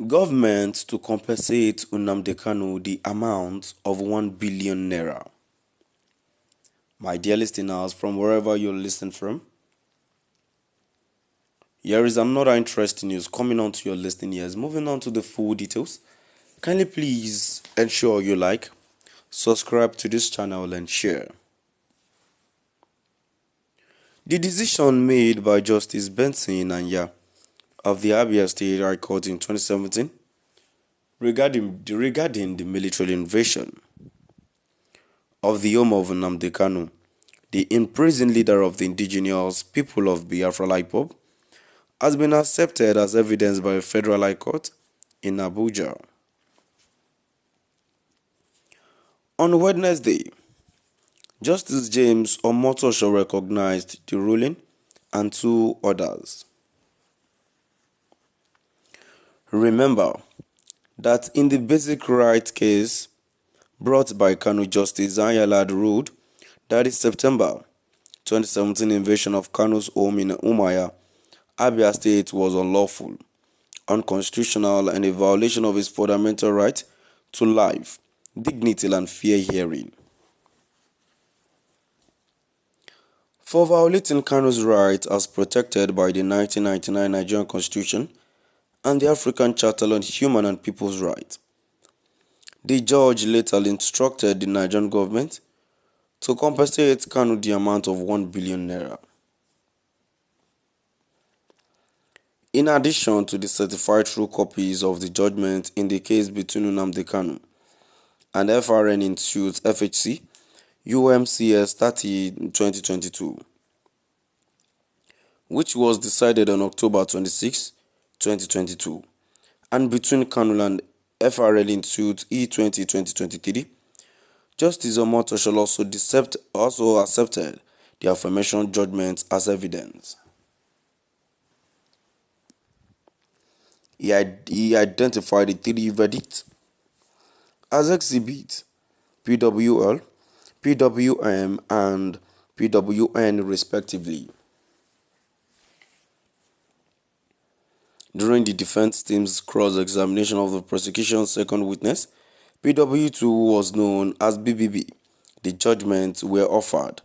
Government to compensate Nnamdi Kanu the amount of 1 billion naira. My dear listeners, from wherever you're listening from, here is another interesting news coming on to your listening ears. Moving on to the full details, kindly please ensure you like, subscribe to this channel and share. The decision made by Justice Benson Anya of the Abia State High Court in 2017 regarding the military invasion of the home of Nnamdi Kanu, the imprisoned leader of the indigenous people of Biafra IPOB, has been accepted as evidence by a federal high court in Abuja. On Wednesday, Justice James Omotosho recognized the ruling and two others. Remember that in the basic right case brought by Kanu, Justice Anyalad ruled that the September 2017 invasion of Kanu's home in Umuahia, Abia State was unlawful, unconstitutional, and a violation of his fundamental right to life, dignity, and fair hearing. For violating Kanu's right as protected by the 1999 Nigerian Constitution and the African Charter on Human and People's Rights, the judge later instructed the Nigerian government to compensate Kanu the amount of 1 billion naira. In addition to the certified true copies of the judgment in the case between Nnamdi Kanu and FRN in suit FHC UMCS 30/2022, which was decided on October 26, 2022, and between Kanu and FRL in suit E20/2023, Justice Omotosho also accepted the aforementioned judgment as evidence. He identified the three verdicts as exhibit PWL, PWM, and PWN respectively. During the defense team's cross-examination of the prosecution's second witness, PW2 was known as BBB. The judgments were offered.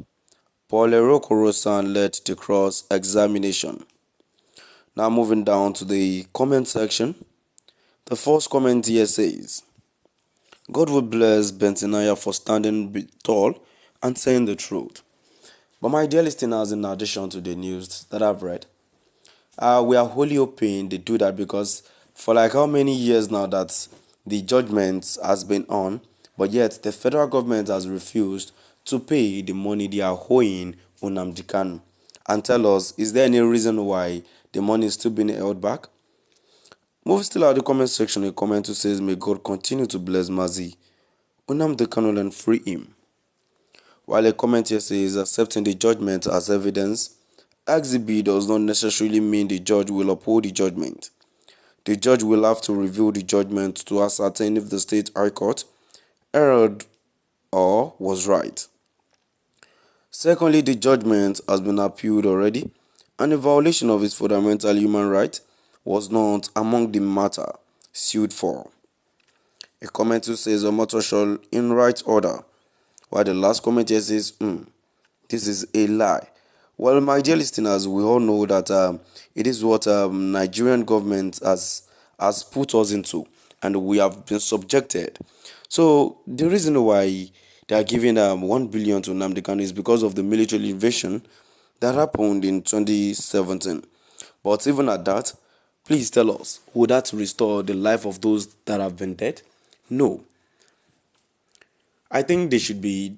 Paul Erokorosan led the cross-examination. Now moving down to the comment section. The first comment here says, God will bless Bentinaya for standing tall and saying the truth. But my dear listeners, in addition to the news that I've read, we are wholly hoping they do that, because for like how many years now that the judgment has been on, but yet the federal government has refused to pay the money they are owing Nnamdi Kanu. And tell us, is there any reason why the money is still being held back? Move still out the comment section a comment who says, may God continue to bless Mazi Nnamdi Kanu and free him. While a comment here says, accepting the judgment as evidence, exhibit does not necessarily mean the judge will uphold the judgment. The judge will have to review the judgment to ascertain if the state high court erred or was right. Secondly, the judgment has been appealed already, and the violation of his fundamental human right was not among the matter sued for. A comment who says Omotosho in right order, while the last comment here says, this is a lie. Well, my dear listeners, we all know that it is what Nigerian government has put us into, and we have been subjected. So the reason why they are giving 1 billion to Nnamdi Kanu is because of the military invasion that happened in 2017. But even at that, please tell us, would that restore the life of those that have been dead? No. I think there should be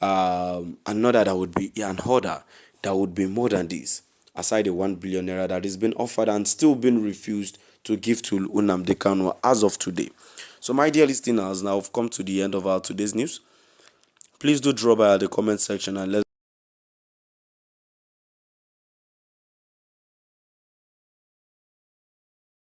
another that would be an order that would be more than this, aside the 1 billion naira that is being offered and still being refused to give to Nnamdi Kanu as of today. So my dear listeners, now we've come to the end of our today's news. Please do drop by the comment section and let's